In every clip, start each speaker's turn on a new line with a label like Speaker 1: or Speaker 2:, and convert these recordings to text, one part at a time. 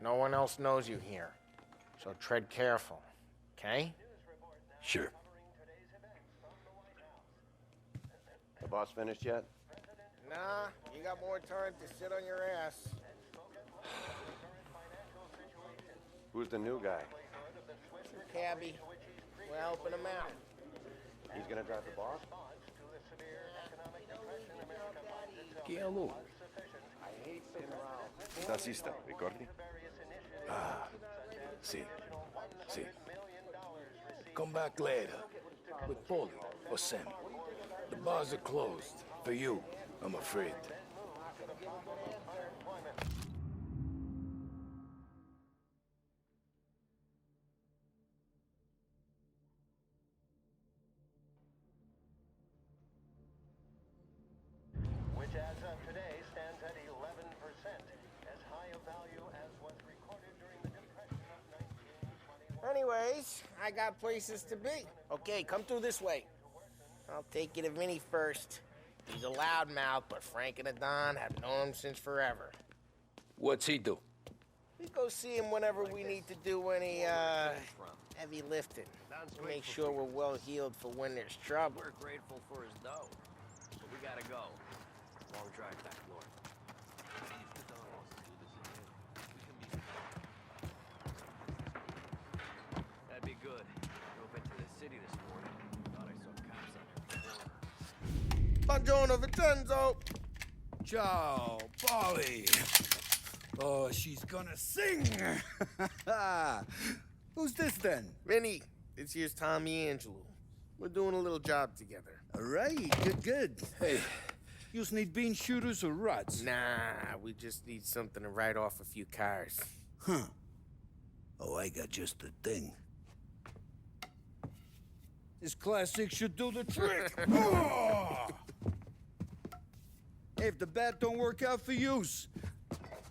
Speaker 1: No one else knows you here. So tread careful, okay?
Speaker 2: Sure.
Speaker 3: The boss finished yet?
Speaker 1: Nah, you got more time to sit on your ass.
Speaker 3: Who's the new guy?
Speaker 1: Cabby, we're helping him out.
Speaker 3: He's gonna drive the boss?
Speaker 2: ¿Qué aló?
Speaker 3: I hate sitting around.
Speaker 2: ¿Estás lista, Ricordi? Ah, sí. Sí. Come back later. With Polly or Sam. The bars are closed. For you, I'm afraid.
Speaker 4: Which as of today stands at 11%, as high a value as was recorded during the Depression of 1921.
Speaker 1: Anyways, I got places to be. Okay, come through this way. I'll take you to Vinny first. He's a loudmouth, but Frank and the Don have known him since forever.
Speaker 2: What's he do?
Speaker 1: We go see him whenever we need to do any, heavy lifting. To make sure we're well healed for when there's trouble.
Speaker 5: We're grateful for his dough, but we gotta go. Long drive back north. That'd be good. Drove into the city this morning. Thought I saw cops on the corner.
Speaker 1: Buongiorno, Vincenzo!
Speaker 6: Ciao, Polly. Oh, she's gonna sing. Who's this then?
Speaker 1: Vinny, this here's Tommy Angelo. We're doing a little job together.
Speaker 6: All right, good. Hey, you need bean shooters or rods?
Speaker 1: Nah, we just need something to write off a few cars.
Speaker 6: Huh. Oh, I got just the thing. This classic should do the trick. Oh! Hey, if the bat don't work out for yous,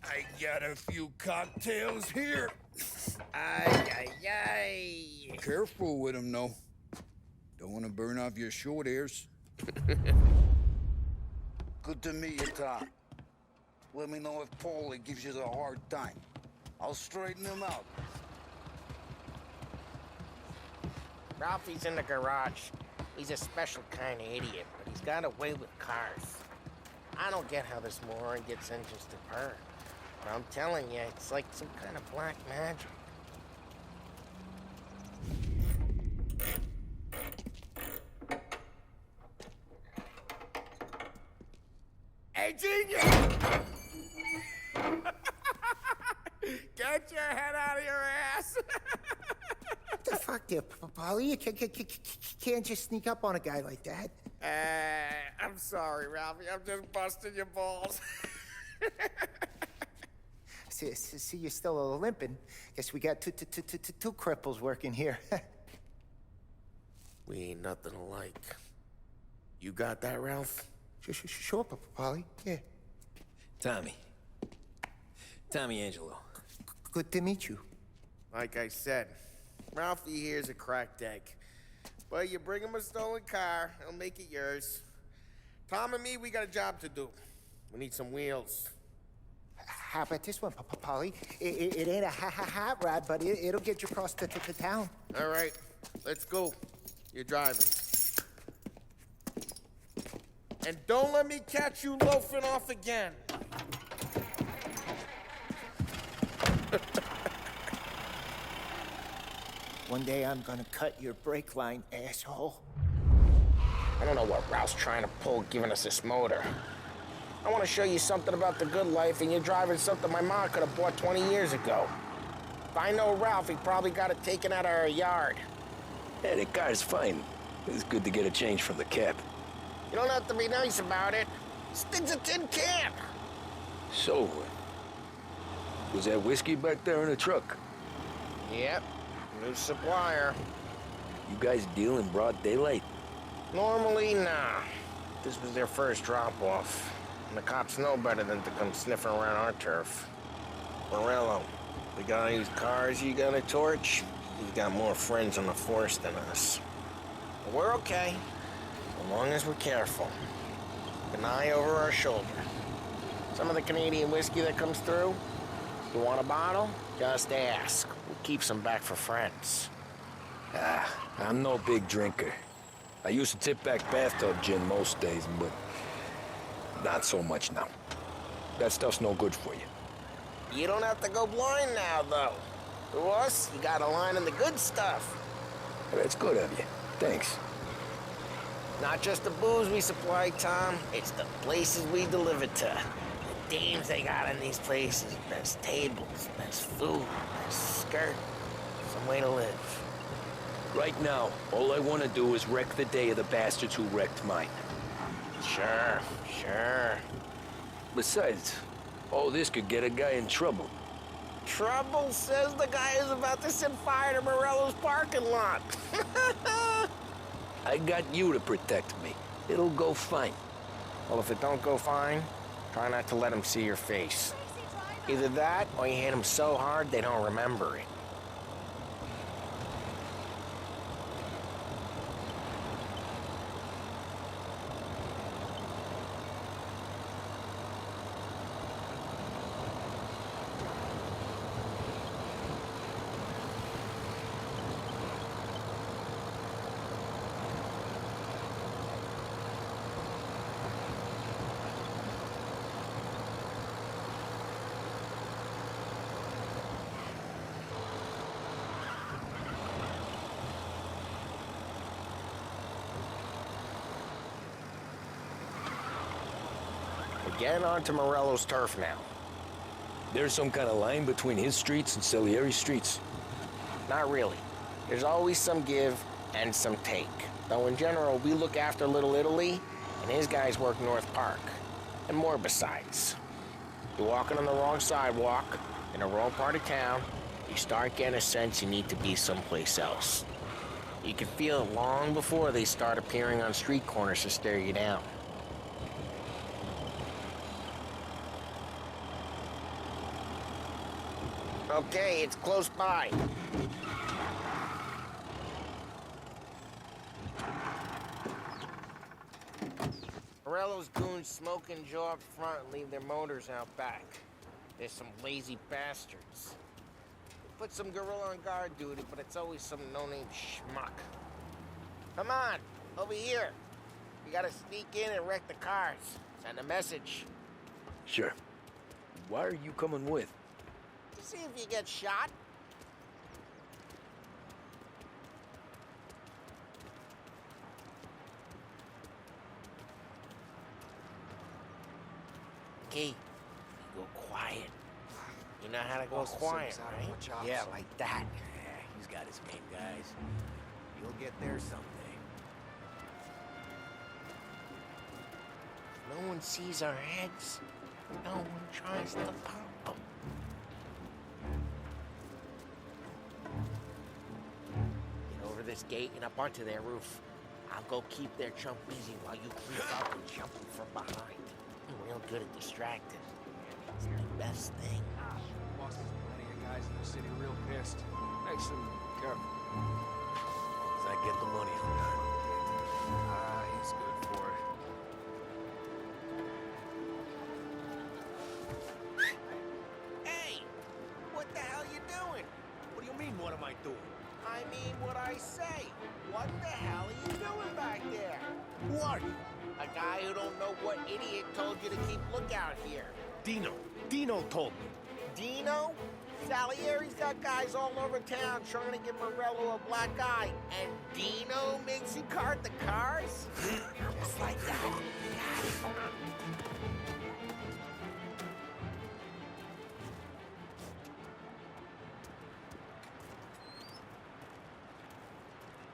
Speaker 6: I got a few cocktails here.
Speaker 1: Ay, ay, ay.
Speaker 6: Careful with them, though. Don't want to burn off your short hairs. Good to meet you, Tom. Let me know if Paulie gives you the hard time. I'll straighten him out.
Speaker 1: Ralphie's in the garage. He's a special kind of idiot, but he's got a way with cars. I don't get how this moron gets engines to purr. But I'm telling you, it's like some kind of black magic. Hey, genius! Get your head out of your ass!
Speaker 7: What the fuck there, Polly? You can't just sneak up on a guy like that.
Speaker 1: I'm sorry, Ralphie. I'm just busting your balls.
Speaker 7: See, you're still limping. Guess we got two cripples working here.
Speaker 1: We ain't nothing alike. You got that, Ralph?
Speaker 7: Sure, Polly. Yeah.
Speaker 5: Tommy Angelo.
Speaker 7: Good to meet you.
Speaker 1: Like I said, Ralphie here's a cracked egg. But you bring him a stolen car, he'll make it yours. Tom and me, we got a job to do. We need some wheels.
Speaker 7: How about this one, Polly? It ain't a hot rod, but it'll get you across to town.
Speaker 1: All right, let's go. You're driving. And don't let me catch you loafing off again.
Speaker 7: One day I'm gonna cut your brake line, asshole.
Speaker 1: I don't know what Ralph's trying to pull giving us this motor. I want to show you something about the good life, and you're driving something my mom could have bought 20 years ago. If I know Ralph, he probably got it taken out of our yard.
Speaker 2: Yeah, the car's fine. It's good to get a change from the cab.
Speaker 1: You don't have to be nice about it. This thing's a tin can.
Speaker 2: So, was that whiskey back there in the truck?
Speaker 1: Yep, new supplier.
Speaker 2: You guys deal in broad daylight?
Speaker 1: Normally, nah. This was their first drop-off. And the cops know better than to come sniffing around our turf. Morello, the guy whose cars you got a torch, he's got more friends on the force than us. But we're okay, as long as we're careful. An eye over our shoulder. Some of the Canadian whiskey that comes through, You want a bottle? Just ask. We'll keep some back for friends.
Speaker 2: I'm no big drinker. I used to tip back bathtub gin most days, but not so much now. That stuff's no good for you.
Speaker 1: You don't have to go blind now, though. To us, you got a line in the good stuff.
Speaker 2: That's good of you. Thanks.
Speaker 1: Not just the booze we supply, Tom. It's the places we deliver to. The dames they got in these places. Best tables, best food, best skirt. Some way to live.
Speaker 2: Right now, all I want to do is wreck the day of the bastards who wrecked mine.
Speaker 1: Sure.
Speaker 2: Besides, all this could get a guy in trouble.
Speaker 1: Trouble says the guy is about to set fire to Morello's parking lot.
Speaker 2: I got you to protect me. It'll go fine.
Speaker 1: Well, if it don't go fine, try not to let them see your face. Either that, or you hit them so hard they don't remember it. Get onto Morello's turf now.
Speaker 2: There's some kind of line between his streets and Salieri's streets.
Speaker 1: Not really. There's always some give and some take. Though in general, we look after Little Italy, and his guys work North Park. And more besides. You're walking on the wrong sidewalk, in the wrong part of town, you start getting a sense you need to be someplace else. You can feel it long before they start appearing on street corners to stare you down. Okay, it's close by. Morello's goons smoke and jaw up front and leave their motors out back. They're some lazy bastards. They put some gorilla on guard duty, but it's always some no-name schmuck. Come on, over here. We gotta sneak in and wreck the cars. Send a message.
Speaker 2: Sure. Why are you coming with?
Speaker 1: To see if you get shot. Okay, you go quiet. You know how to go quiet, right? Yeah, like that.
Speaker 5: Yeah, he's got his main guys. You'll get there someday.
Speaker 1: No one sees our heads. No one tries to pop them. Get over this gate and up onto their roof. I'll go keep their chump busy while you creep up and jump them from behind. I'm real good at distracting. It's the best thing.
Speaker 8: Boss has plenty of guys in the city real pissed. Nice and careful.
Speaker 5: As I get the money on time.
Speaker 8: He's good for it.
Speaker 1: Hey! What the hell you doing?
Speaker 5: What do you mean, what am I doing?
Speaker 1: I mean what I say. What the hell are you doing back there?
Speaker 5: Who are you?
Speaker 1: A guy who don't know what idiot told you to keep lookout here.
Speaker 5: Dino. Dino told me.
Speaker 1: Dino? Salieri's got guys all over town trying to give Morello a black eye. And Dino makes you cart the cars? Just like that.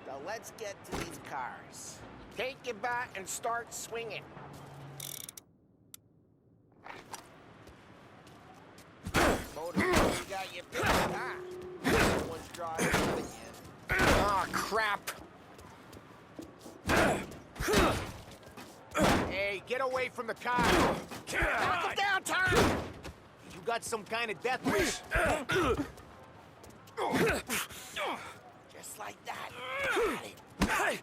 Speaker 1: Now let's get to these cars. Take it back and start swinging. Motor, you got your pick. No one's driving with you. Ah, crap.
Speaker 5: Hey, get away from the car!
Speaker 1: Knock him down, Tom!
Speaker 5: You got some kind of death wish?
Speaker 1: Just like that. Got it.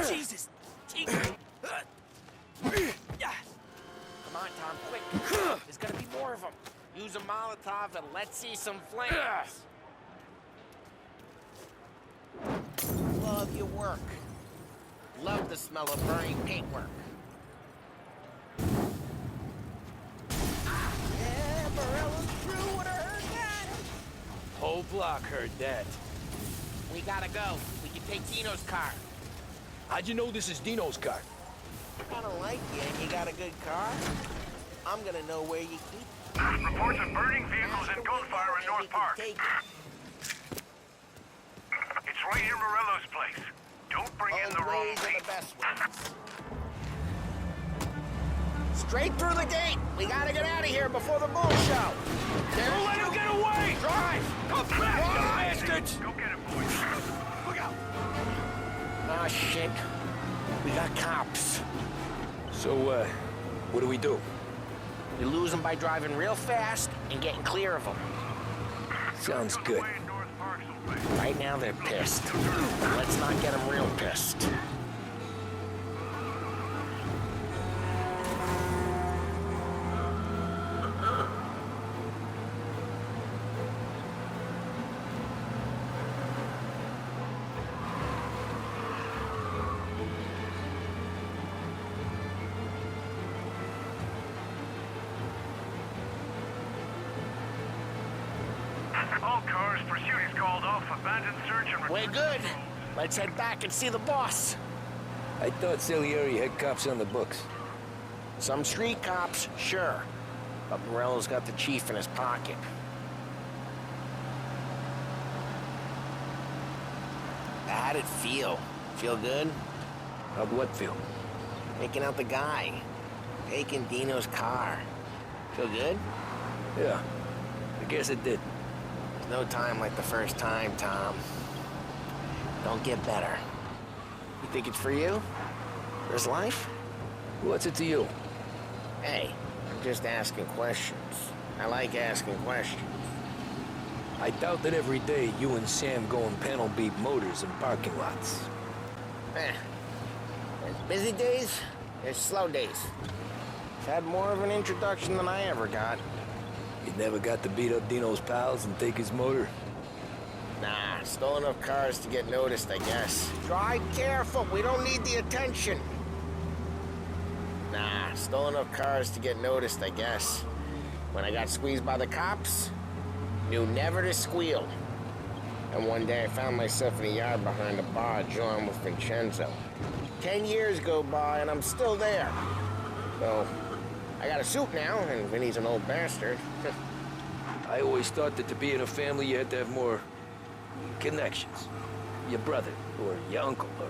Speaker 5: Jesus! Jesus!
Speaker 1: Come on, Tom, quick. There's gonna be more of them. Use a Molotov and let's see some flames. Love your work. Love the smell of burning paintwork. Yeah, Morello's crew would have heard that.
Speaker 2: Whole block heard that.
Speaker 1: We gotta go. We can take Dino's car.
Speaker 2: How'd you know this is Dino's car?
Speaker 1: I don't like you and you got a good car. I'm gonna know where you keep it.
Speaker 9: Reports of burning vehicles and gunfire in North Park.
Speaker 1: Take it.
Speaker 9: It's right near Morello's place. Don't bring in the
Speaker 1: Old
Speaker 9: wrong
Speaker 1: ways are
Speaker 9: thing.
Speaker 1: the best ways. Straight through the gate. We gotta get out of here before the bull show.
Speaker 2: Don't let him get away!
Speaker 1: Drive!
Speaker 2: Come back, you bastards!
Speaker 9: Go get it, boys. Look out!
Speaker 1: Ah, shit. We got cops.
Speaker 2: So, what do we do?
Speaker 1: We lose them by driving real fast and getting clear of them.
Speaker 2: Sounds good.
Speaker 9: Away in North Park someplace.
Speaker 1: Right now, they're pissed. Let's not get them real pissed.
Speaker 9: All cars, pursuit is called off. Abandoned search and
Speaker 1: We're good. Let's head back and see the boss.
Speaker 2: I thought Salieri had cops on the books.
Speaker 1: Some street cops, sure. But Morello's got the chief in his pocket. How'd it feel? Feel good?
Speaker 2: How'd what feel?
Speaker 1: Making out the guy. Taking Dino's car. Feel good?
Speaker 2: Yeah, I guess it did.
Speaker 1: There's no time like the first time, Tom. Don't get better. You think it's for you? For his life?
Speaker 2: What's it to you?
Speaker 1: Hey, I'm just asking questions. I like asking questions.
Speaker 2: I doubt that every day you and Sam go and panel beat motors in parking lots.
Speaker 1: There's busy days, there's slow days. I've had more of an introduction than I ever got.
Speaker 2: You never got to beat up Dino's pals and take his motor?
Speaker 1: Nah, stole enough cars to get noticed, I guess. Drive careful, we don't need the attention. Nah, stole enough cars to get noticed, I guess. When I got squeezed by the cops, knew never to squeal. And one day I found myself in a yard behind a bar, John with Vincenzo. 10 years go by and I'm still there. So, I got a suit now, and Vinny's an old bastard.
Speaker 2: I always thought that to be in a family you had to have more connections. Your brother, or your uncle, or...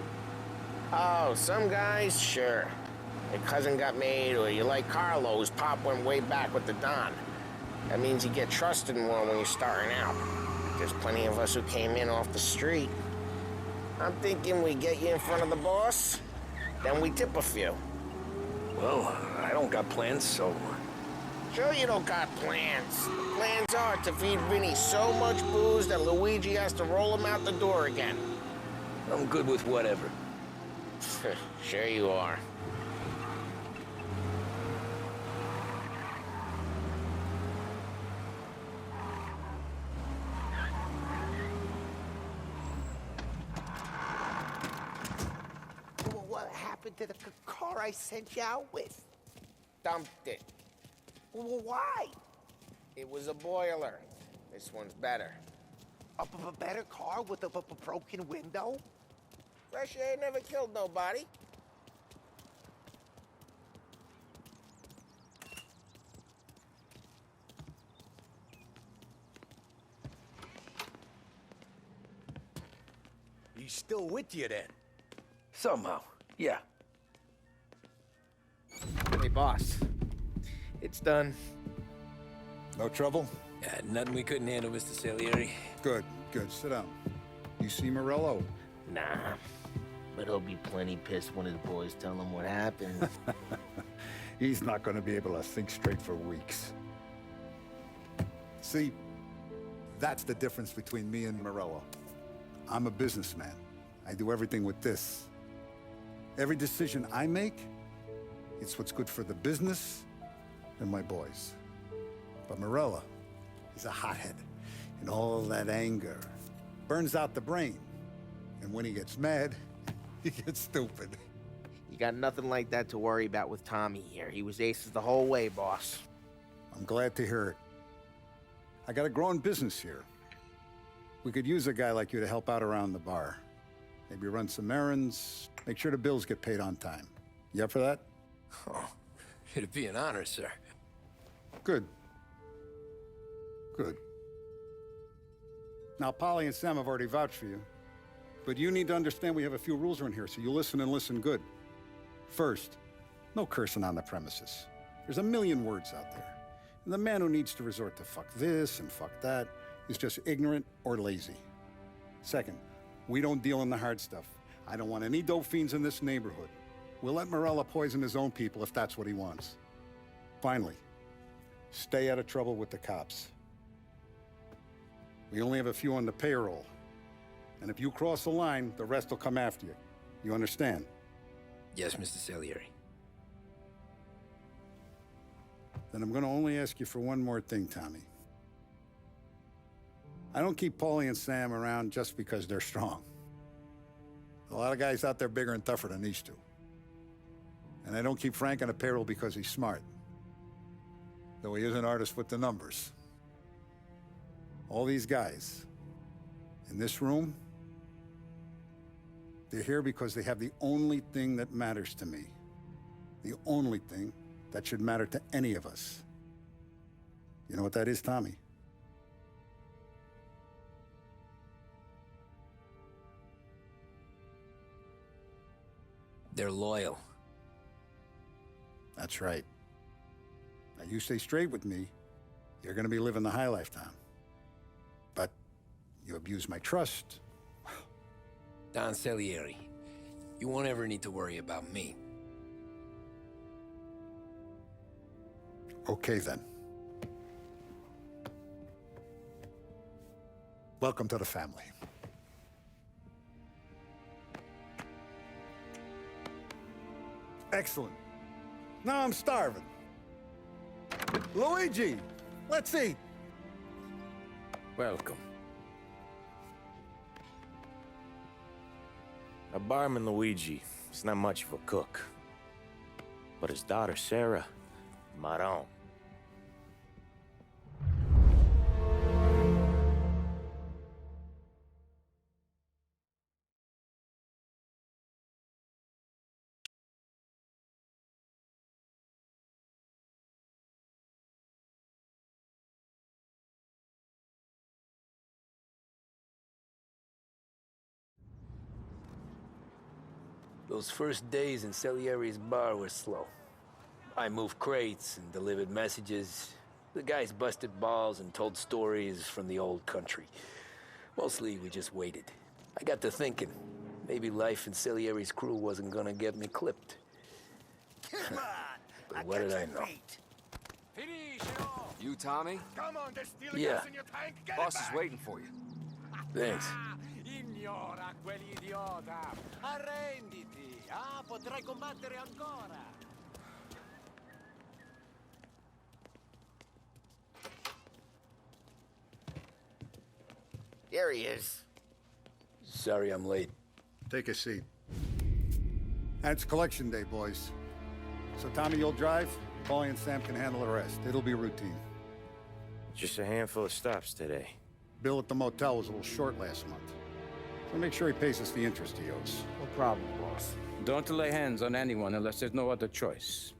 Speaker 1: Oh, some guys, sure. Your cousin got made, or you like Carlos, Pop went way back with the Don. That means you get trusted more when you're starting out. There's plenty of us who came in off the street. I'm thinking we get you in front of the boss, then we tip a few.
Speaker 2: Well, I don't got plans, so...
Speaker 1: Sure you don't got plans. The plans are to feed Vinny so much booze that Luigi has to roll him out the door again.
Speaker 2: I'm good with whatever.
Speaker 1: Sure you are.
Speaker 7: What happened to the car I sent you out with?
Speaker 1: Dumped it.
Speaker 7: Why?
Speaker 1: It was a boiler. This one's better.
Speaker 7: A better car with a broken window?
Speaker 1: Fresh air never killed nobody.
Speaker 8: He's still with you then?
Speaker 2: Somehow, yeah.
Speaker 1: Hey, boss. It's done.
Speaker 10: No trouble?
Speaker 2: Yeah, nothing we couldn't handle, Mr. Salieri.
Speaker 10: Good, good. Sit down. You see Morello?
Speaker 1: Nah. But he'll be plenty pissed when his boys tell him what happened.
Speaker 10: He's not going to be able to think straight for weeks. See, that's the difference between me and Morello. I'm a businessman. I do everything with this. Every decision I make, it's what's good for the business and my boys. But Morella, he's a hothead. And all that anger burns out the brain. And when he gets mad, he gets stupid.
Speaker 1: You got nothing like that to worry about with Tommy here. He was aces the whole way, boss.
Speaker 10: I'm glad to hear it. I got a growing business here. We could use a guy like you to help out around the bar. Maybe run some errands, make sure the bills get paid on time. You up for that?
Speaker 2: Oh, it'd be an honor, sir.
Speaker 10: Good. Good. Now, Polly and Sam have already vouched for you. But you need to understand we have a few rules around here, so you listen and listen good. First, no cursing on the premises. There's a million words out there. And the man who needs to resort to fuck this and fuck that is just ignorant or lazy. Second, we don't deal in the hard stuff. I don't want any dope fiends in this neighborhood. We'll let Morella poison his own people if that's what he wants. Finally, stay out of trouble with the cops. We only have a few on the payroll. And if you cross the line, the rest will come after you. You understand?
Speaker 2: Yes, Mr. Salieri.
Speaker 10: Then I'm gonna only ask you for one more thing, Tommy. I don't keep Paulie and Sam around just because they're strong. A lot of guys out there bigger and tougher than these two. And I don't keep Frank on the payroll because he's smart. Though he is an artist with the numbers. All these guys in this room, they're here because they have the only thing that matters to me. The only thing that should matter to any of us. You know what that is, Tommy?
Speaker 2: They're loyal.
Speaker 10: That's right. Now you stay straight with me, you're gonna be living the high life, Tom. But you abuse my trust.
Speaker 2: Don Salieri, you won't ever need to worry about me.
Speaker 10: Okay, then. Welcome to the family. Excellent. Now I'm starving. Luigi, let's eat.
Speaker 2: Welcome.
Speaker 11: A barman Luigi is not much of a cook. But his daughter Sarah, Maron.
Speaker 2: Those first days in Salieri's bar were slow. I moved crates and delivered messages. The guys busted balls and told stories from the old country. Mostly, we just waited. I got to thinking, maybe life in Salieri's crew wasn't gonna get me clipped. But what did I know?
Speaker 8: You, Tommy?
Speaker 3: Come on, there's stealing
Speaker 2: Yeah.
Speaker 3: gas in your tank. Get
Speaker 8: Boss
Speaker 3: it
Speaker 8: is
Speaker 3: back.
Speaker 8: waiting for you.
Speaker 2: Thanks.
Speaker 12: Ignora quell'idiota! Arrenditi! Ah, potrai combattere ancora!
Speaker 1: There he is.
Speaker 2: Sorry I'm late.
Speaker 10: Take a seat. And it's collection day, boys. So Tommy, you'll drive. Paulie and Sam can handle the rest. It'll be routine.
Speaker 11: Just a handful of stops today.
Speaker 10: Bill at the motel was a little short last month. So make sure he pays us the interest he owes.
Speaker 1: No problem, boss.
Speaker 13: Don't lay hands on anyone unless there's no other choice.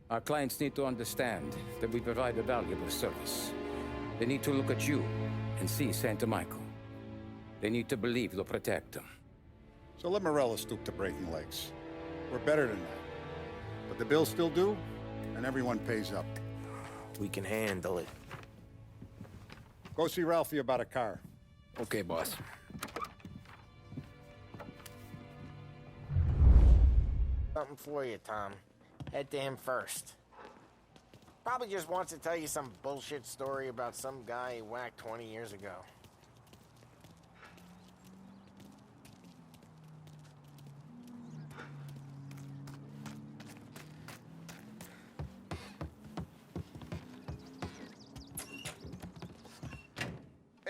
Speaker 13: Our clients need to understand that we provide a valuable service. They need to look at you and see Santa Michael. They need to believe you'll protect them.
Speaker 10: So let Morella stoop to breaking legs. We're better than that. But the bill's still due, and everyone pays up.
Speaker 11: We can handle it.
Speaker 10: Go see Ralphie about a car.
Speaker 2: Okay, boss.
Speaker 1: Something for you, Tom. Head to him first. Probably just wants to tell you some bullshit story about some guy he whacked 20 years ago.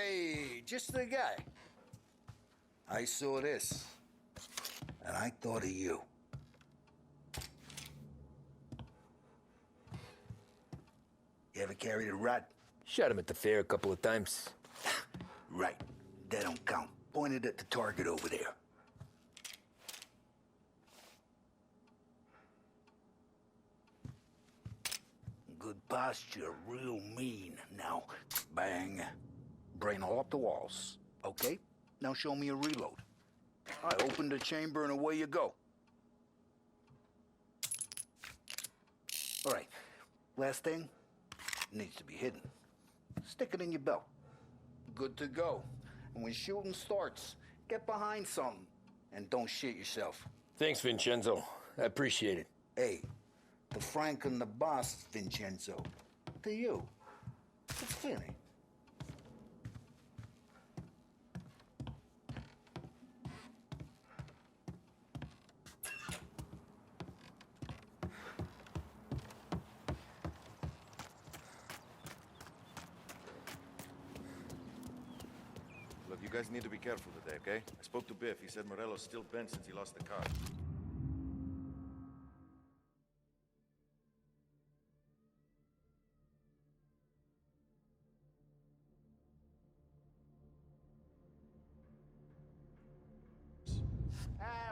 Speaker 6: Hey, just the guy. I saw this, and I thought of you. You ever carried a rod?
Speaker 14: Shot him at the fair a couple of times.
Speaker 6: Right. That don't count. Pointed at the target over there. Good posture, real mean. Now, bang. Brain all up the walls. Okay? Now show me a reload. I open the chamber and away you go. All right. Last thing. Needs to be hidden. Stick it in your belt. Good to go. And when shooting starts, get behind something. And don't shit yourself.
Speaker 14: Thanks, Vincenzo. I appreciate it.
Speaker 6: Hey, to Frank and the boss, Vincenzo. To you. It's Vinny.
Speaker 15: Look, you guys need to be careful today, okay? I spoke to Biff. He said Morello's still bent since he lost the car.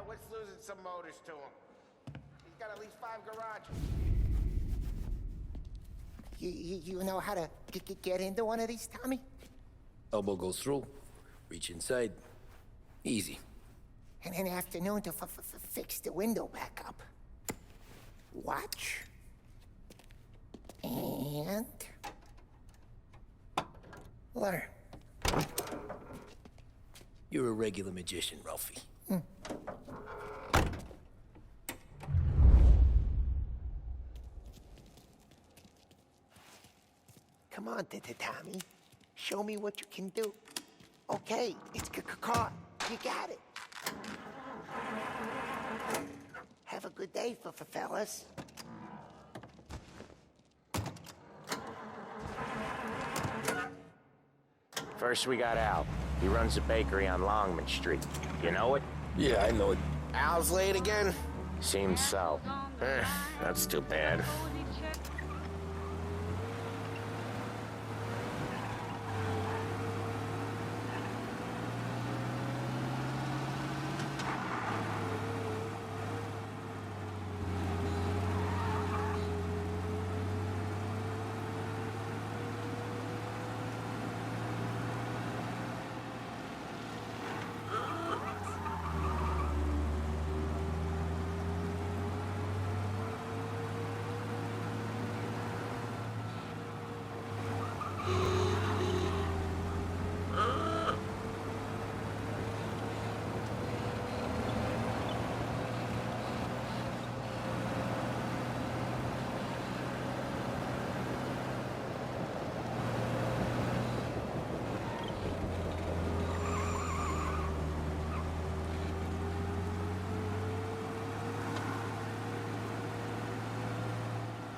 Speaker 1: What's losing some motors to him? He's got at least 5 garages.
Speaker 7: You know how to get into one of these, Tommy?
Speaker 14: Elbow goes through, reach inside. Easy.
Speaker 7: And an afternoon to fix the window back up. Watch. And... learn.
Speaker 14: You're a regular magician, Ralphie.
Speaker 7: Come on, Tommy. Show me what you can do. Okay, it's caught. You got it. Have a good day, fellas.
Speaker 11: First we got Al. He runs a bakery on Longman Street. You know it?
Speaker 14: Yeah, I know it.
Speaker 1: Al's late again?
Speaker 11: Seems so. That's too bad.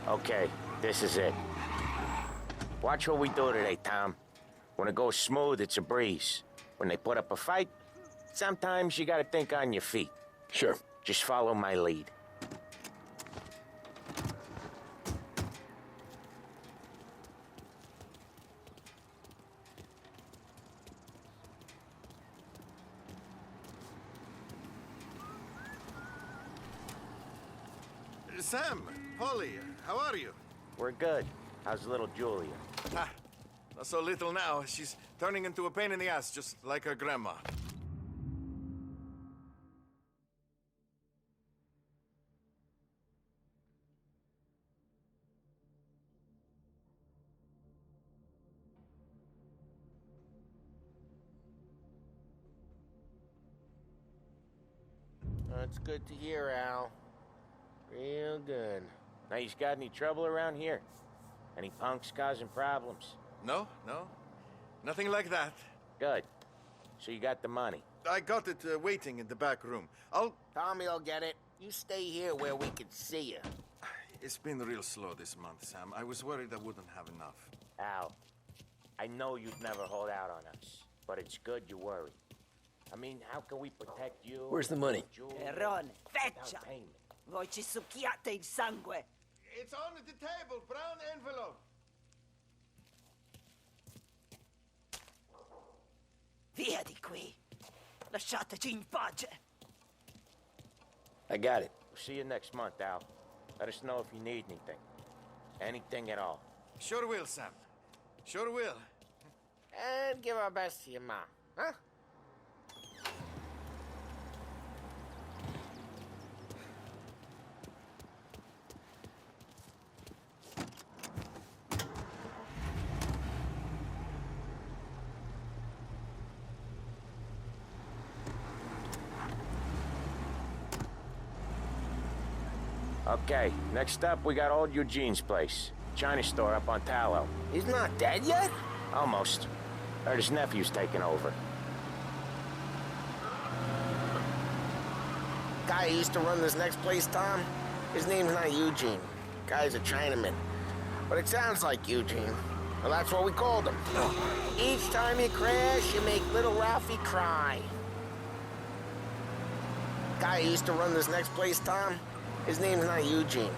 Speaker 11: Okay, this is it. Watch what we do today, Tom. When it goes smooth, it's a breeze. When they put up a fight, sometimes you gotta think on your feet.
Speaker 14: Sure.
Speaker 11: Just follow my lead.
Speaker 15: Sam, Polly, how are you?
Speaker 11: We're good. How's little Julia?
Speaker 15: Ah, not so little now. She's turning into a pain in the ass, just like her grandma.
Speaker 1: That's good to hear, Al. Real good.
Speaker 11: Now, you got any trouble around here? Any punks causing problems?
Speaker 15: No, no. Nothing like that.
Speaker 11: Good. So you got the money?
Speaker 15: I got it waiting in the back room.
Speaker 1: Tommy'll get it. You stay here where we can see you.
Speaker 15: It's been real slow this month, Sam. I was worried I wouldn't have enough.
Speaker 11: Al, I know you'd never hold out on us, but it's good you worry. I mean, how can we protect you?
Speaker 14: Where's the money?
Speaker 16: Errone, feccia! Voi ci succhiate il sangue!
Speaker 3: It's on the table, brown envelope.
Speaker 16: Via di qui! Lasciateci in pace!
Speaker 14: I got it.
Speaker 11: See you next month, Al. Let us know if you need anything. Anything at all.
Speaker 15: Sure will, Sam. Sure will.
Speaker 1: And give our best to your mom, huh?
Speaker 11: Okay, next up, we got old Eugene's place. China store up on Tallow.
Speaker 1: He's not dead yet?
Speaker 11: Almost. Heard his nephew's taking over.
Speaker 1: Guy who used to run this next place, Tom? His name's not Eugene. Guy's a Chinaman. But it sounds like Eugene. Well, that's what we called him. Each time you crash, you make little Ralphie cry. Guy who used to run this next place, Tom? His name's not Eugene.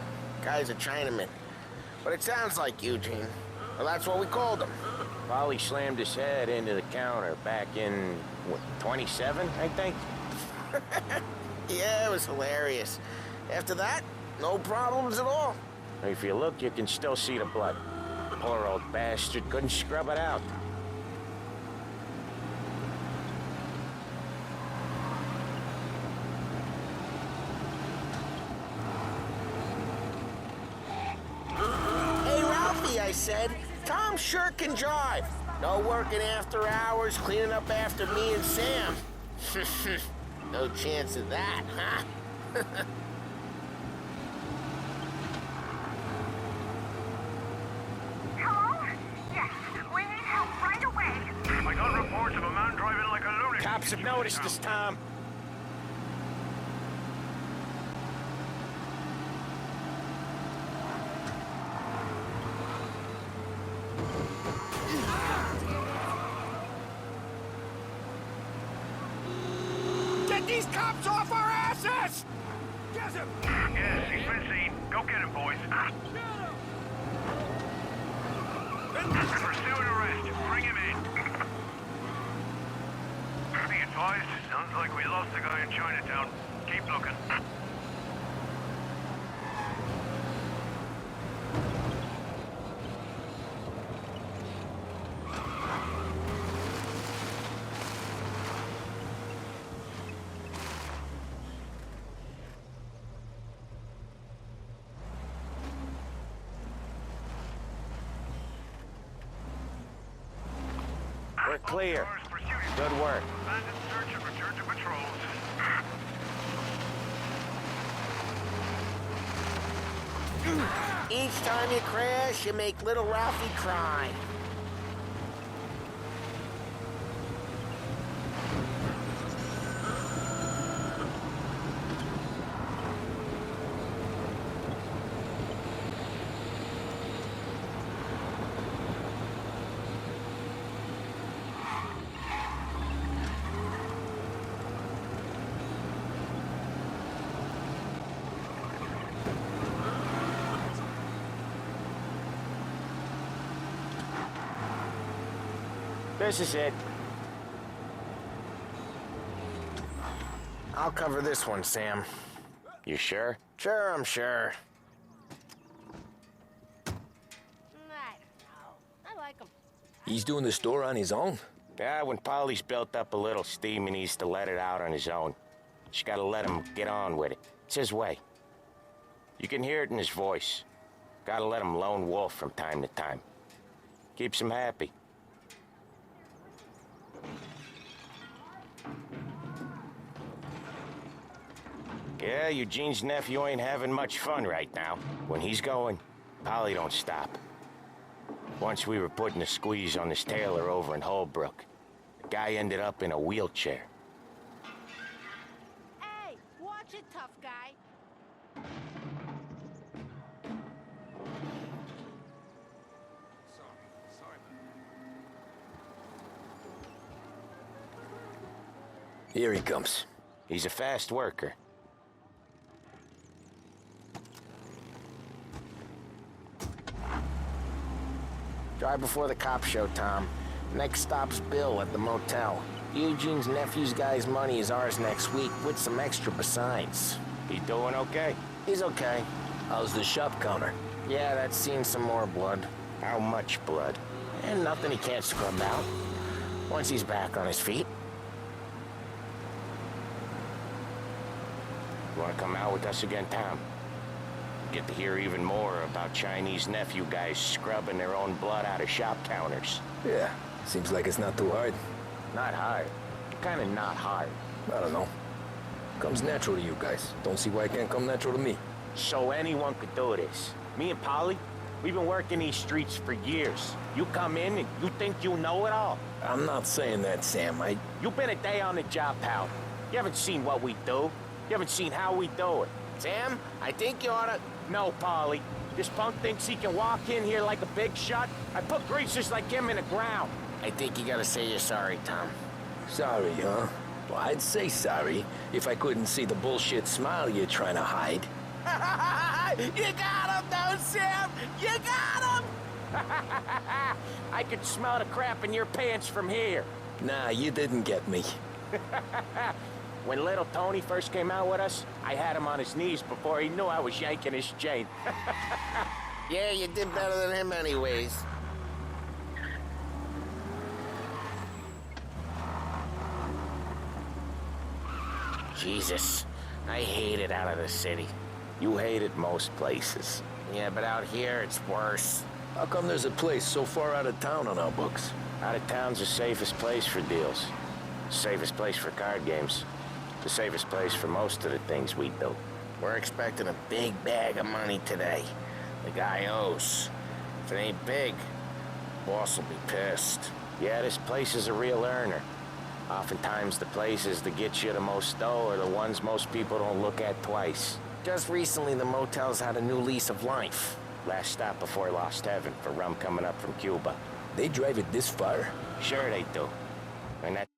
Speaker 1: Guy's a Chinaman. But it sounds like Eugene. Well, that's what we called him.
Speaker 11: Polly slammed his head into the counter back in, what, 27, I think?
Speaker 1: Yeah, it was hilarious. After that, no problems at all.
Speaker 11: If you look, you can still see the blood. Poor old bastard couldn't scrub it out.
Speaker 1: I said, Tom sure can drive. No working after hours, cleaning up after me and Sam. No chance of that, huh?
Speaker 9: Hello? Yes, we need help right away. I got reports of a man driving like a lunatic.
Speaker 11: Cops have noticed us, Tom.
Speaker 12: Get these cops off our asses! Get him!
Speaker 9: Yes, he's been seen. Go get him, boys. Pursue and arrest. Bring him in. Be advised, sounds like we lost the guy in Chinatown. Keep looking.
Speaker 11: We're clear. Good work.
Speaker 9: Abandon search and return to patrols.
Speaker 1: Each time you crash, you make little Ralphie cry.
Speaker 11: This is it.
Speaker 1: I'll cover this one, Sam.
Speaker 11: You sure?
Speaker 1: Sure, I'm sure.
Speaker 17: I don't know. I like him.
Speaker 14: He's doing the store on his own?
Speaker 11: Yeah, when Polly's built up a little steam, he needs to let it out on his own. Just gotta let him get on with it. It's his way. You can hear it in his voice. Gotta let him lone wolf from time to time. Keeps him happy. Yeah, Eugene's nephew ain't having much fun right now. When he's going, Polly don't stop. Once we were putting a squeeze on this tailor over in Holbrook. The guy ended up in a wheelchair.
Speaker 17: Hey, watch it, tough guy.
Speaker 8: Sorry about that.
Speaker 14: Here he comes.
Speaker 11: He's a fast worker. Drive before the cops show, Tom. Next stop's Bill at the motel. Eugene's nephew's guy's money is ours next week, with some extra besides. He doing okay? He's okay.
Speaker 14: How's the shop counter?
Speaker 11: Yeah, that's seen some more blood. How much blood? And nothing he can't scrub out. Once he's back on his feet. You wanna come out with us again, Tom? Get to hear even more about Chinese nephew guys scrubbing their own blood out of shop counters.
Speaker 14: Yeah, seems like it's not too hard.
Speaker 11: Not hard. Kinda not hard.
Speaker 14: I don't know. Comes natural to you guys. Don't see why it can't come natural to me.
Speaker 11: So anyone could do this. Me and Polly, we've been working these streets for years. You come in and you think you know it all.
Speaker 14: I'm not saying that, Sam.
Speaker 11: You've been a day on the job, pal. You haven't seen what we do. You haven't seen how we do it. Sam, I think you oughta... No, Polly. This punk thinks he can walk in here like a big shot. I put greasers like him in the ground. I think you gotta say you're sorry, Tom.
Speaker 14: Sorry, huh? Well, I'd say sorry if I couldn't see the bullshit smile you're trying to hide.
Speaker 11: You got him, though, Sam! You got him! I could smell the crap in your pants from here.
Speaker 14: Nah, you didn't get me.
Speaker 11: When little Tony first came out with us, I had him on his knees before he knew I was yanking his chain. Yeah, you did better than him anyways. Jesus, I hate it out of the city. You hate it most places. Yeah, but out here, it's worse.
Speaker 14: How come there's a place so far out of town on our books?
Speaker 11: Out of town's the safest place for deals. Safest place for card games. The safest place for most of the things we do. We're expecting a big bag of money today. The guy owes. If it ain't big, boss will be pissed. Yeah, this place is a real earner. Oftentimes the places that get you the most dough are the ones most people don't look at twice. Just recently, the motel's had a new lease of life. Last stop before Lost Heaven for rum coming up from Cuba.
Speaker 14: They drive it this far?
Speaker 11: Sure they do. And that's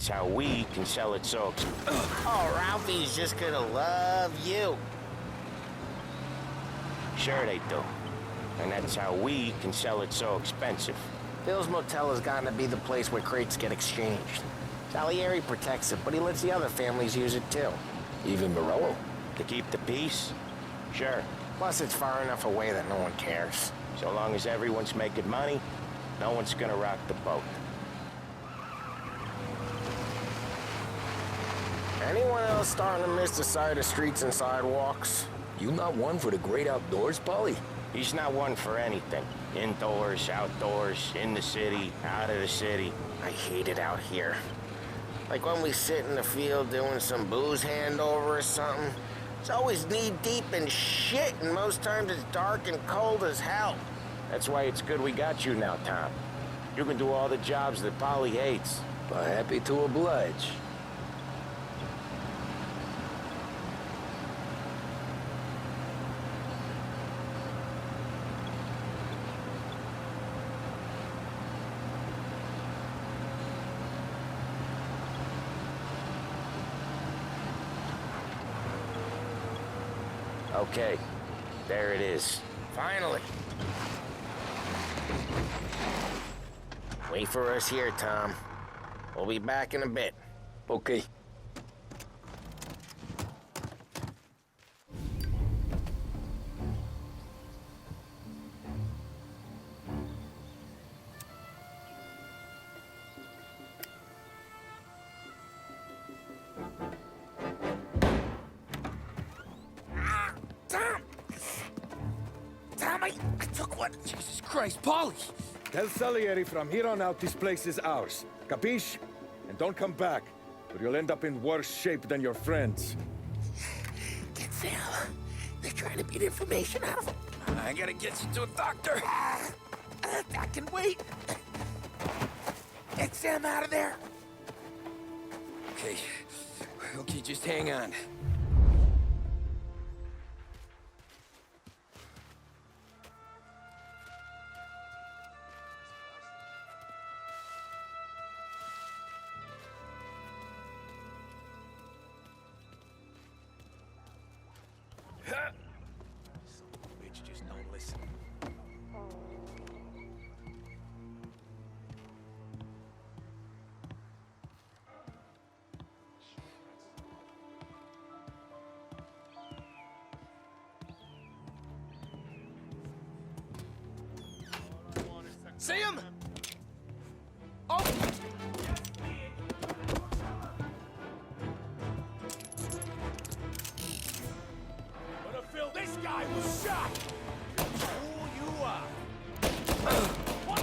Speaker 11: how we can sell it so Oh, Ralphie's just gonna love you. Sure they do. And that's how we can sell it so expensive. Bill's Motel has gotten to be the place where crates get exchanged. Salieri protects it, but he lets the other families use it too.
Speaker 14: Even Morello?
Speaker 11: To keep the peace? Sure. Plus, it's far enough away that no one cares. So long as everyone's making money, no one's gonna rock the boat. Anyone else starting to miss the sight of streets and sidewalks?
Speaker 14: You not one for the great outdoors, Polly?
Speaker 11: He's not one for anything. Indoors, outdoors, in the city, out of the city. I hate it out here. Like when we sit in the field doing some booze handover or something. It's always knee-deep in shit, and most times it's dark and cold as hell. That's why it's good we got you now, Tom. You can do all the jobs that Polly hates.
Speaker 14: But happy to oblige.
Speaker 11: Okay, there it is. Finally. Wait for us here, Tom. We'll be back in a bit.
Speaker 14: Okay.
Speaker 12: I took one. Jesus Christ, Polly!
Speaker 2: Tell Salieri from here on out this place is ours. Capiche? And don't come back, or you'll end up in worse shape than your friends.
Speaker 12: Get Sam. They're trying to beat information out of him. I gotta get you to a doctor. I can wait. Get Sam out of there. Okay. Okay, just hang on.
Speaker 8: Bitch just don't listen.
Speaker 12: See him? Oh!
Speaker 8: Gonna fill this guy was shot! Who you are? What?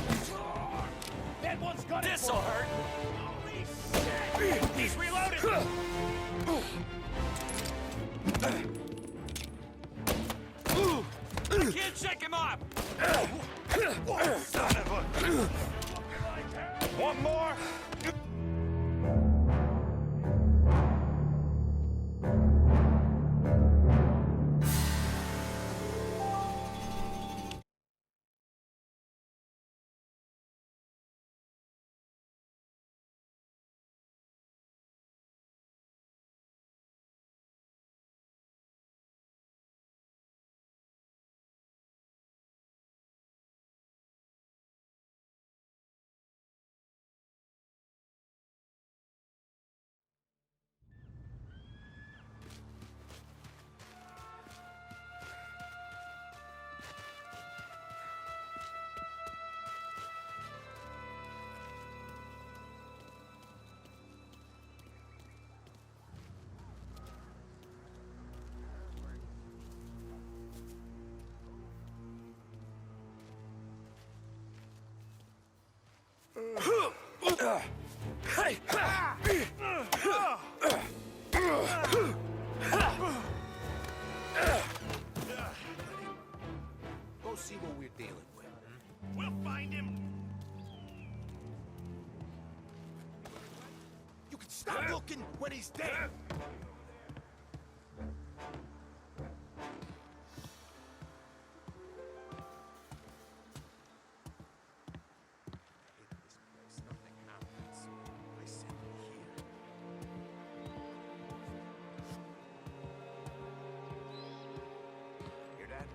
Speaker 8: That one's got it. This'll hurt. Holy shit! He's reloaded! I can't check him up! Son of a... One more!
Speaker 12: Go see what we're dealing with.
Speaker 8: We'll find him.
Speaker 12: You can stop looking when he's dead. Hear that?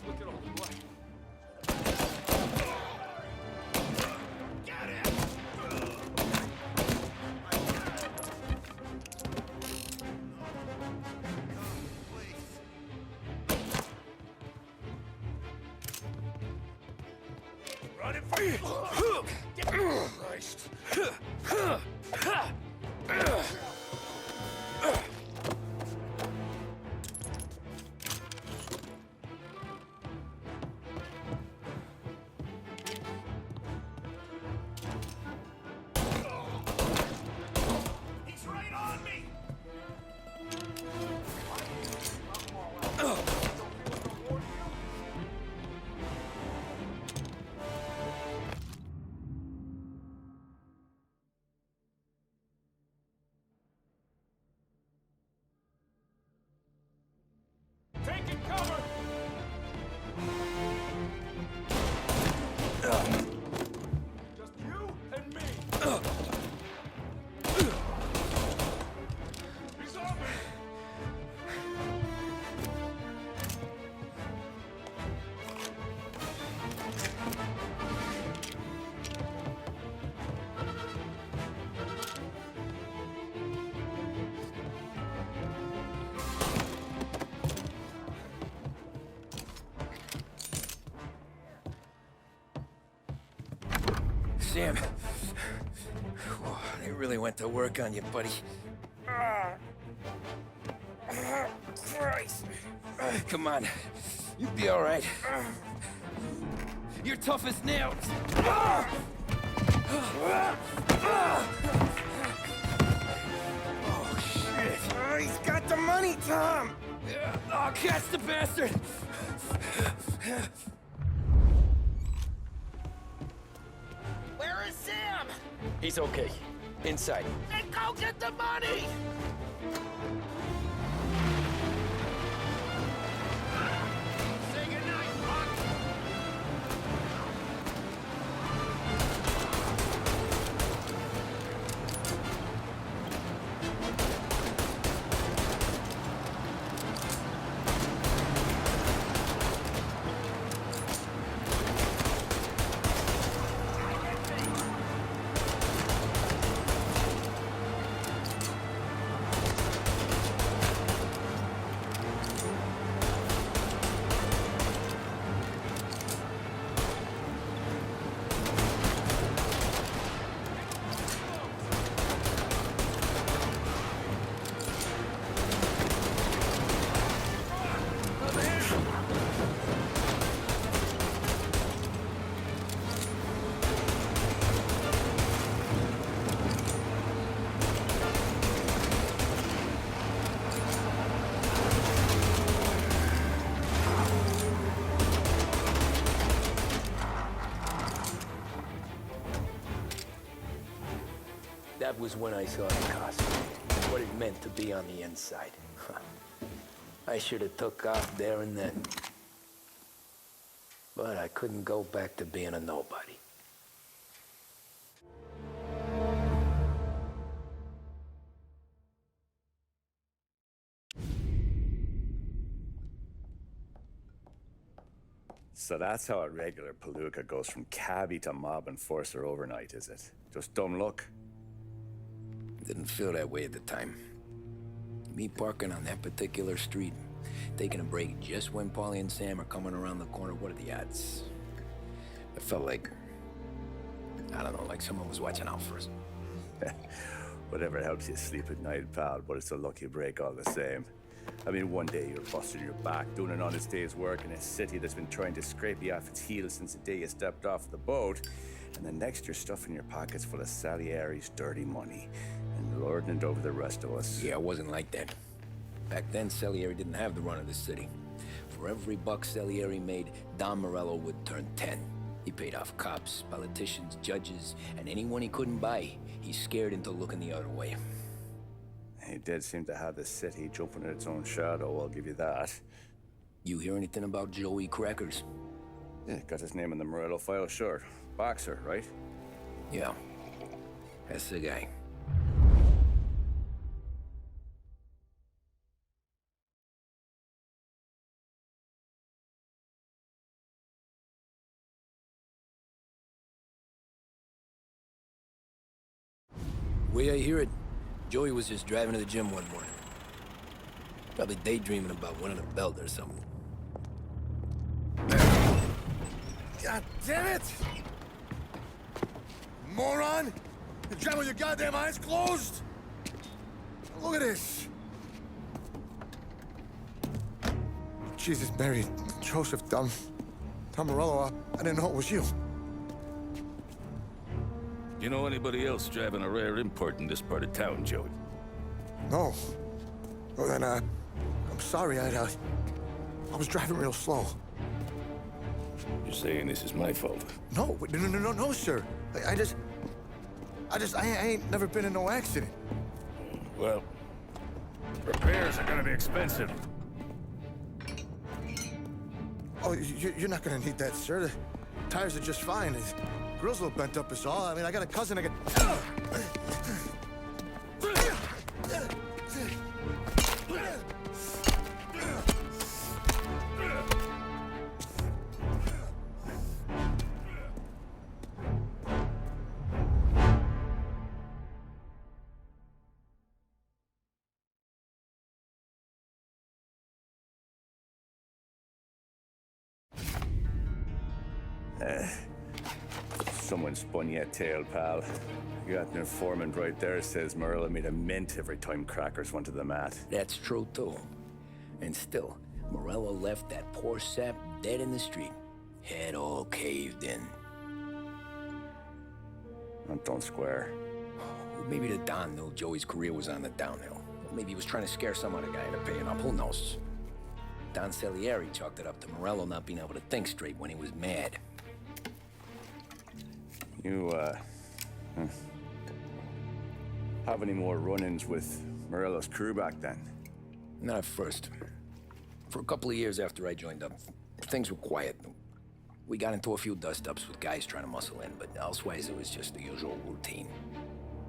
Speaker 8: Look at all the blood. Running for you! Christ! He's right on me! Taking cover! Just you and me! He's on me!
Speaker 14: Sam. They really went to work on you, buddy. Christ. Come on. You'll be all right. You're tough as nails. Oh, shit. Oh, he's got the money, Tom. Oh, catch the bastard.
Speaker 12: Where's Sam?
Speaker 14: He's okay. Inside.
Speaker 12: Then go get the money! Say goodnight, punk!
Speaker 14: That was when I saw the costume. What it meant to be on the inside. I should have took off there and then. But I couldn't go back to being a nobody.
Speaker 18: So that's how a regular palooka goes from cabbie to mob enforcer overnight, is it? Just dumb luck?
Speaker 14: Didn't feel that way at the time. Me parking on that particular street, taking a break just when Paulie and Sam are coming around the corner, what are the odds? It felt like, I don't know, like someone was watching out for us.
Speaker 18: Whatever helps you sleep at night, pal, but it's a lucky break all the same. I mean, one day you're busting your back, doing an honest day's work in a city that's been trying to scrape you off its heels since the day you stepped off the boat, and the next you're stuffing your pockets full of Salieri's dirty money and lording it over the rest of us.
Speaker 14: Yeah, it wasn't like that. Back then, Salieri didn't have the run of the city. For every buck Salieri made, Don Morello would turn 10. He paid off cops, politicians, judges, and anyone he couldn't buy, he scared into looking the other way.
Speaker 18: He did seem to have the city jumping in its own shadow, I'll give you that.
Speaker 14: You hear anything about Joey Crackers?
Speaker 18: Yeah, got his name in the Morello file, sure. Boxer, right?
Speaker 14: Yeah, that's the guy. Way I hear it, Joey was just driving to the gym one morning. Probably daydreaming about winning a belt or something.
Speaker 2: God damn it! Moron! You're driving with your goddamn eyes closed? Look at this! Jesus, Mary, Joseph, Tom Morello, I didn't know it was you.
Speaker 8: You know anybody else driving a rare import in this part of town, Joey?
Speaker 2: No. Well, then, I'm sorry, I was driving real slow.
Speaker 8: You're saying this is my fault?
Speaker 2: No, no, sir. I ain't never been in no accident.
Speaker 8: Well, repairs are gonna be expensive.
Speaker 2: Oh, you're not gonna need that, sir. The tires are just fine. The grill's a little bent up is all. I mean, I got a cousin I can...
Speaker 18: Someone spun you a tail, pal. You got an informant right there says Morello made a mint every time Crackers went to the mat.
Speaker 14: That's true, too. And still, Morello left that poor sap dead in the street. Head all caved in.
Speaker 18: Don't square.
Speaker 14: Maybe the Don knew Joey's career was on the downhill. Or maybe he was trying to scare some other guy into paying up. Who knows? Don Salieri chalked it up to Morello not being able to think straight when he was mad.
Speaker 18: Have any more run-ins with Morello's crew back then?
Speaker 14: Not at first. For a couple of years after I joined up, things were quiet. We got into a few dust-ups with guys trying to muscle in, but elsewise it was just the usual routine.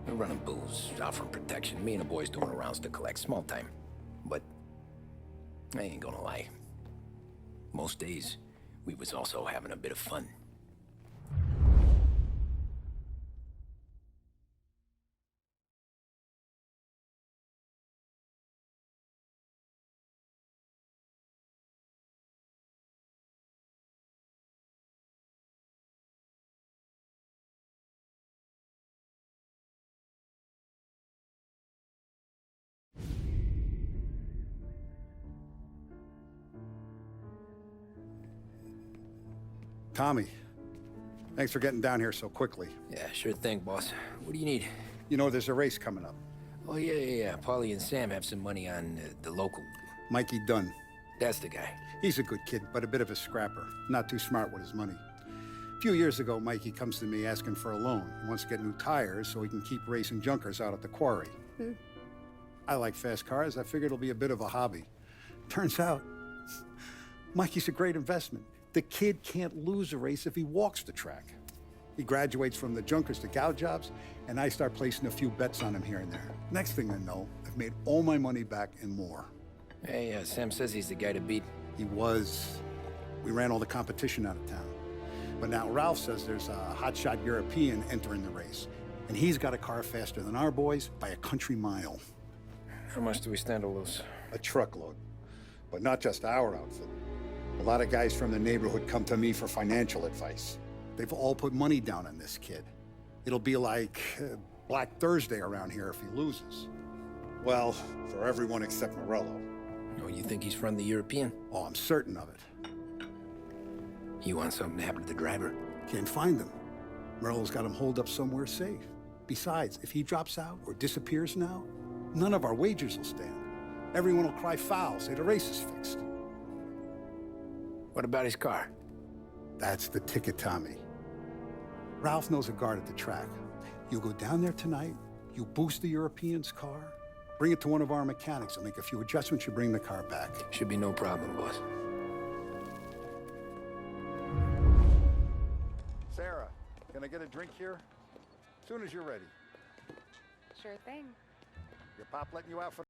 Speaker 14: We're running booze, offering protection, me and the boys doing rounds to collect, small time. But I ain't gonna lie. Most days, we was also having a bit of fun.
Speaker 10: Tommy, thanks for getting down here so quickly.
Speaker 14: Yeah, sure thing, boss. What do you need?
Speaker 10: You know, there's a race coming up.
Speaker 14: Oh, yeah. Paulie and Sam have some money on the local.
Speaker 10: Mikey Dunn.
Speaker 14: That's the guy.
Speaker 10: He's a good kid, but a bit of a scrapper. Not too smart with his money. A few years ago, Mikey comes to me asking for a loan. He wants to get new tires so he can keep racing junkers out at the quarry. I like fast cars. I figured it'll be a bit of a hobby. Turns out, Mikey's a great investment. The kid can't lose a race if he walks the track. He graduates from the junkers to gal jobs, and I start placing a few bets on him here and there. Next thing I know, I've made all my money back and more.
Speaker 14: Hey, Sam says he's the guy to beat.
Speaker 10: He was. We ran all the competition out of town. But now Ralph says there's a hotshot European entering the race, and he's got a car faster than our boys by a country mile.
Speaker 14: How much do we stand to lose?
Speaker 10: A truckload. But not just our outfit. A lot of guys from the neighborhood come to me for financial advice. They've all put money down on this kid. It'll be like Black Thursday around here if he loses. Well, for everyone except Morello.
Speaker 14: Oh, you think he's from the European?
Speaker 10: Oh, I'm certain of it.
Speaker 14: You want something to happen to the driver?
Speaker 10: Can't find him. Morello's got him holed up somewhere safe. Besides, if he drops out or disappears now, none of our wagers will stand. Everyone will cry foul, say the race is fixed.
Speaker 14: What about his car?
Speaker 10: That's the ticket, Tommy. Ralph knows a guard at the track. You go down there tonight, you boost the European's car, bring it to one of our mechanics, and make a few adjustments, you bring the car back.
Speaker 14: Should be no problem, boss.
Speaker 10: Sarah, can I get a drink here? As soon as you're ready.
Speaker 19: Sure thing.
Speaker 10: Your pop letting you out for